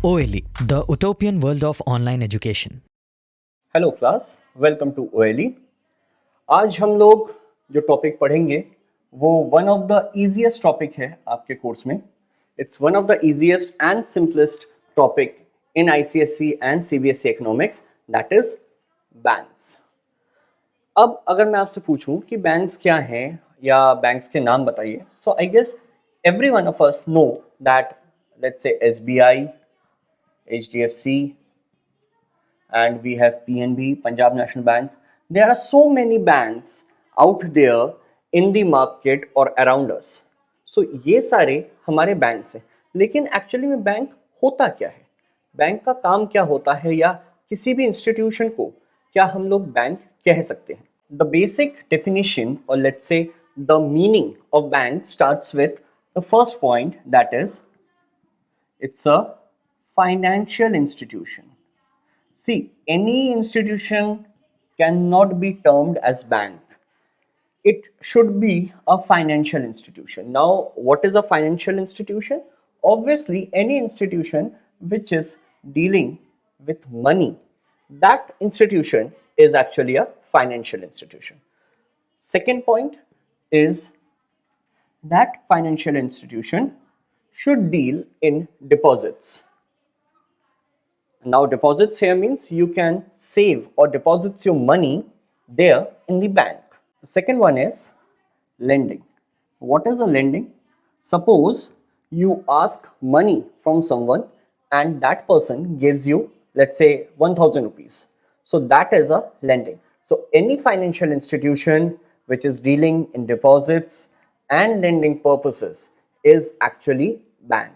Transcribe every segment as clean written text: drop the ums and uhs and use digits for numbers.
OLE, the utopian world of online education. Hello class, welcome to OLE। आज हम लोग जो टॉपिक पढ़ेंगे वो one of the easiest topic है आपके कोर्स में। It's one of the easiest and simplest topic in ICSE and CBSE economics, that is banks. अब अगर मैं आपसे पूछूं कि बैंक्स क्या हैं या बैंक्स के नाम बताइए, so I guess every one of us know that let's say SBI, HDFC, and we have PNB, Punjab National Bank. There are so many banks out there in the market or around us. So ये सारे हमारे banks हैं, लेकिन actually में bank होता क्या है, bank का काम क्या होता है, या किसी भी इंस्टीट्यूशन को क्या हम लोग बैंक कह सकते हैं? द बेसिक डेफिनेशन और let's say the meaning of bank starts with the first point, that is it's a financial institution. See, any institution cannot be termed as bank. It should be a financial institution. Now, what is a financial institution? Obviously, any institution which is dealing with money, that institution is actually a financial institution. Second point is that financial institution should deal in deposits. Now, deposits here means you can save or deposit your money there in the bank. The second one is lending. What is a lending? Suppose you ask money from someone and that person gives you, let's say, 1000 rupees. So that is a lending. So any financial institution which is dealing in deposits and lending purposes is actually bank.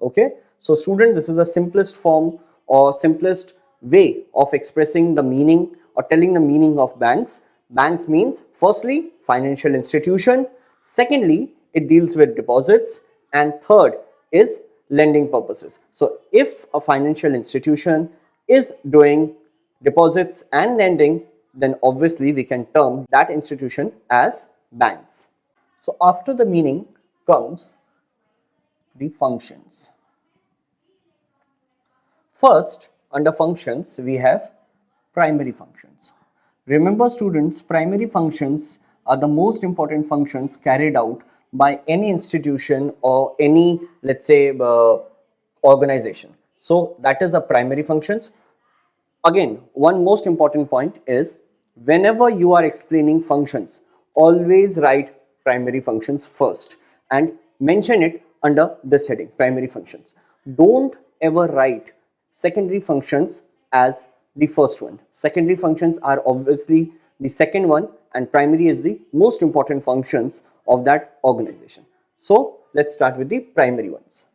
Okay, so student, this is the simplest form or simplest way of expressing the meaning or telling the meaning of banks. Banks means firstly financial institution, secondly it deals with deposits, and third is lending purposes. So if a financial institution is doing deposits and lending, then obviously we can term that institution as banks. So after the meaning comes the functions. First, under functions, we have primary functions. Remember students, primary functions are the most important functions carried out by any institution or any, let's say, organization. So that is a primary functions. Again, one most important point is whenever you are explaining functions, always write primary functions first and mention it under this heading, primary functions. Don't ever write secondary functions as the first one. Secondary functions are obviously the second one, and primary is the most important functions of that organization. So let's start with the primary ones.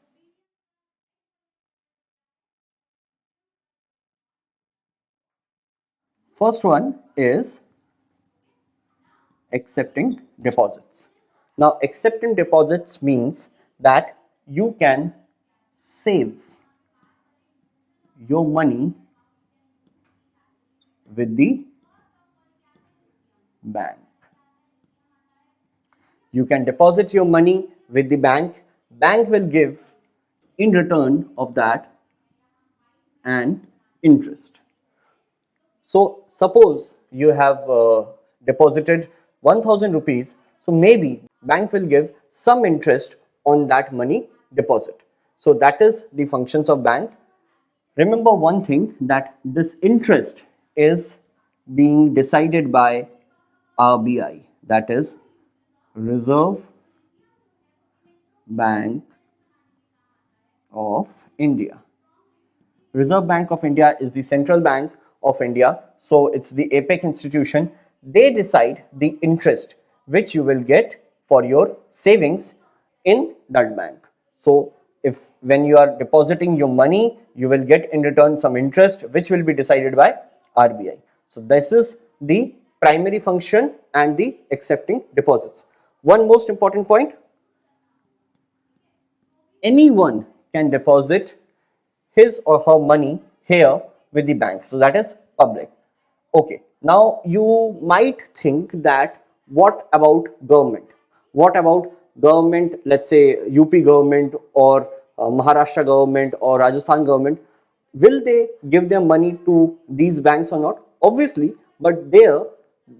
First one is accepting deposits. Now, accepting deposits means that you can save your money with the bank. You can deposit your money with the bank. Bank will give in return of that an interest. So suppose you have deposited 1000 rupees, so maybe bank will give some interest on that money deposit. So that is the functions of bank. Remember one thing, that this interest is being decided by RBI, that is Reserve Bank of India. Reserve Bank of India is the central bank of India, so it's the apex institution. They decide the interest which you will get for your savings in that bank. So if when you are depositing your money, you will get in return some interest which will be decided by RBI. So this is the primary function and the accepting deposits. One most important point, anyone can deposit his or her money here with the bank, so that is public. Okay, now you might think that what about government? What about government, let's say UP government or Maharashtra government or Rajasthan government, will they give their money to these banks or not? Obviously, but there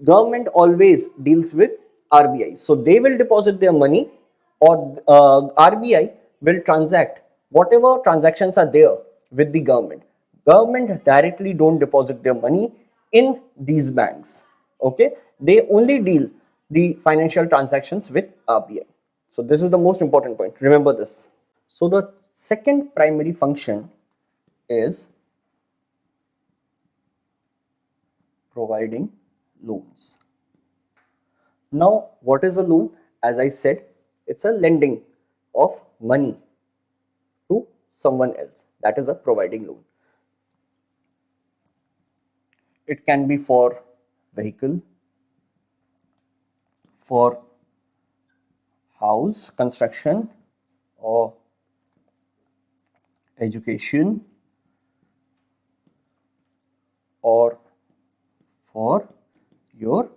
government always deals with RBI, so they will deposit their money, or RBI will transact whatever transactions are there with the government. Government directly don't deposit their money in these banks. Okay, they only deal the financial transactions with RBI. So this is the most important point, remember this. So the second primary function is providing loans. Now, what is a loan? As I said, it's a lending of money to someone else. That is a providing loan. It can be for vehicle, for house construction, or education, or for your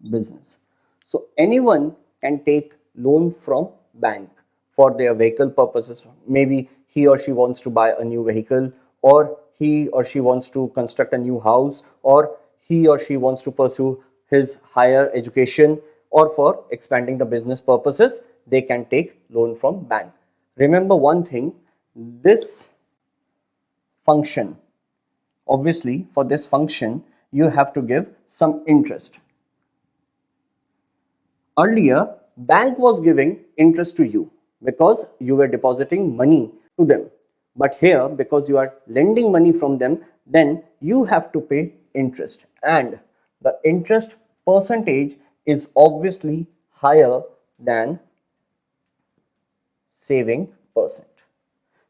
business. So anyone can take loan from bank for their vehicle purposes. Maybe he or she wants to buy a new vehicle, or he or she wants to construct a new house, or he or she wants to pursue his higher education, or for expanding the business purposes, they can take loan from bank. Remember one thing, this function, obviously for this function you have to give some interest. Earlier, bank was giving interest to you because you were depositing money to them. But here, because you are lending money from them, then you have to pay interest. And the interest percentage is obviously higher than saving percent.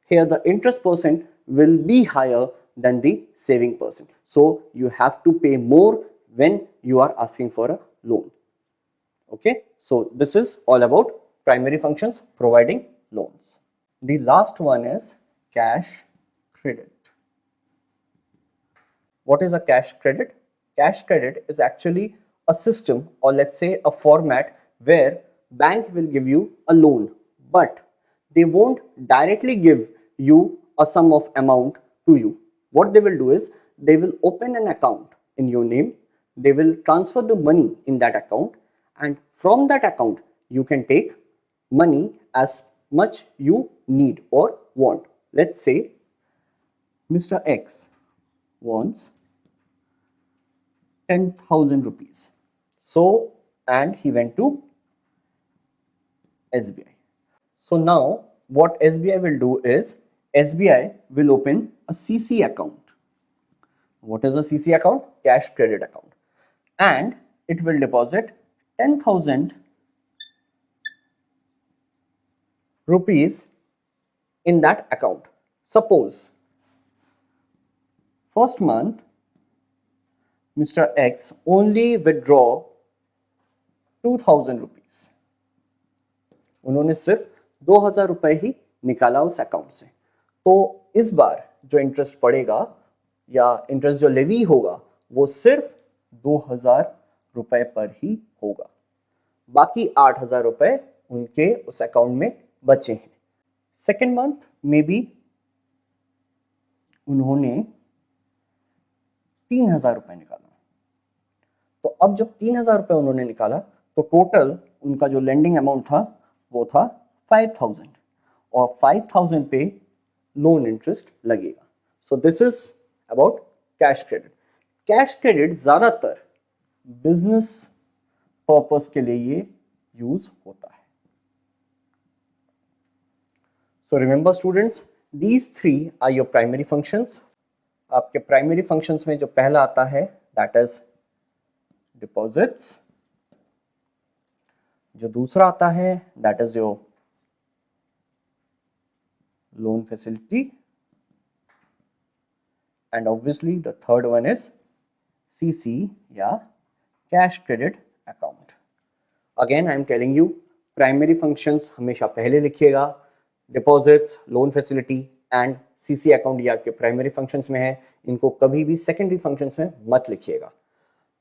Here, the interest percent will be higher than the saving percent. So, you have to pay more when you are asking for a loan. Okay, so this is all about primary functions, providing loans. The last one is cash credit. What is a cash credit? Cash credit is actually a system, or let's say a format, where bank will give you a loan, but they won't directly give you a sum of amount to you. What they will do is they will open an account in your name, they will transfer the money in that account, and from that account you can take money as much you need or want. Let's say Mr. X wants 10,000 rupees. So, and he went to SBI. So now what SBI will do is SBI will open a CC account. What is a CC account? Cash credit account. And it will deposit 10,000 rupees in that account. Suppose first month Mr. X only withdraw 2,000 rupees. उन्होंने सिर्फ 2,000 रुपए ही निकाला उस account से. तो इस बार जो interest पड़ेगा या इंटरेस्ट जो लेवी होगा वो सिर्फ 2,000 रुपए पर ही होगा. बाकी 8,000 रुपए उनके उस अकाउंट में बचे हैं. सेकेंड मंथ में भी उन्होंने 3,000 रुपए निकाला. तो अब जब 3,000 रुपए उन्होंने निकाला तो टोटल उनका जो लेंडिंग अमाउंट था वो था 5,000, और 5,000 पे लोन इंटरेस्ट लगेगा. So this is about cash credit. Cash credit ज्यादातर बिजनेस पर्पस के लिए ये यूज होता है. So remember students, these 3 are your primary functions. आपके प्राइमरी फंक्शंस में जो पहला आता है दैट इज डिपॉजिट्स. जो दूसरा आता है that is your loan facility, and obviously the third one is CC या cash credit account. Again I am telling you, primary functions हमेशा पहले लिखिएगा. Deposits, loan facility and CC account ये आपके प्राइमरी फंक्शंस में है. इनको कभी भी सेकेंडरी फंक्शंस में मत लिखिएगा.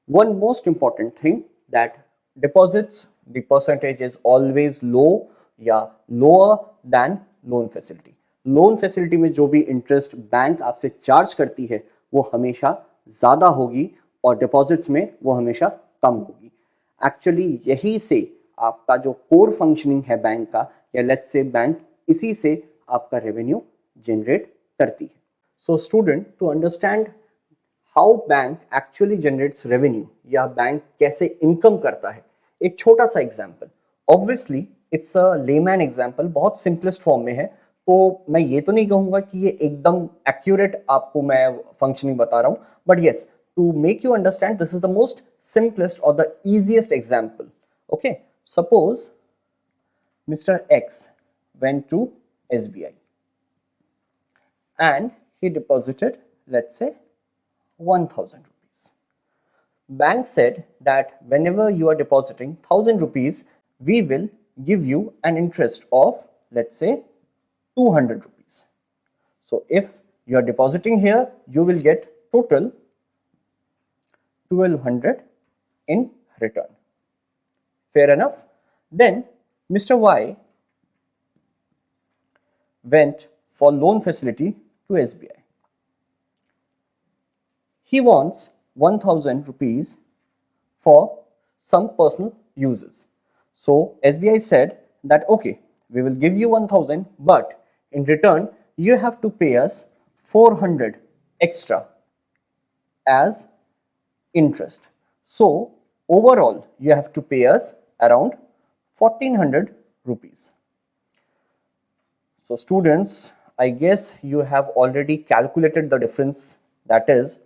One most important thing that deposits, the percentage is always low, lower than loan facility. Loan facility में जो भी इंटरेस्ट बैंक आपसे चार्ज करती है वो हमेशा ज़्यादा होगी और डिपॉजिट्स में वो हमेशा कम होगी। एक्चुअली यही से आपका जो कोर फंक्शनिंग है बैंक का, या लेट्स से बैंक इसी से आपका रेवेन्यू जनरेट करती है। So student, to understand how bank actually generates revenue या बैंक कैसे इनकम करता है, एक छोटा सा example. Obviously it's a layman example, बहुत सिंपलेस्ट फॉर्म में है, तो मैं ये तो नहीं कहूँगा कि ये एकदम एक्यूरेट आपको मैं फंक्शनिंग बता रहा हूँ, but yes, to make you understand this is the most simplest और the easiest example. Okay, suppose mister x went to SBI and he deposited, let's say, 1000 rupees. Bank said that whenever you are depositing 1000 rupees, we will give you an interest of, let's say, 200 rupees. So if you are depositing here, you will get total 1200 in return. Fair enough? Then Mr. Y went for loan facility to SBI. He wants 1000 rupees for some personal uses. So SBI said that okay, we will give you 1000, but in return you have to pay us 400 extra as interest. So overall you have to pay us around 1400 rupees. So students, I guess you have already calculated the difference. That is,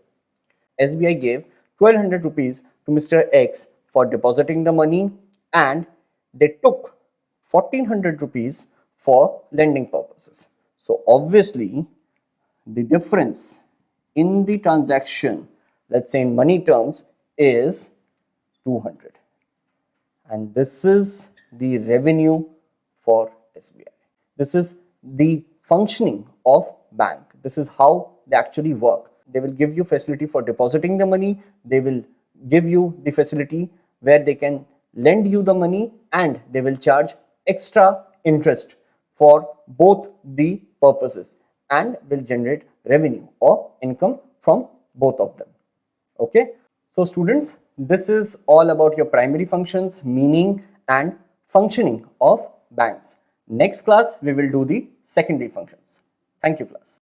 SBI gave 1200 rupees to Mr. X for depositing the money, and they took 1400 rupees for lending purposes. So obviously the difference in the transaction, let's say in money terms, is 200, and this is the revenue for SBI. This is the functioning of bank. This is how they actually work. They will give you facility for depositing the money. They will give you the facility where they can lend you the money, and they will charge extra interest for both the purposes and will generate revenue or income from both of them. Okay, so students, this is all about your primary functions, meaning and functioning of banks. Next class we will do the secondary functions. Thank you class.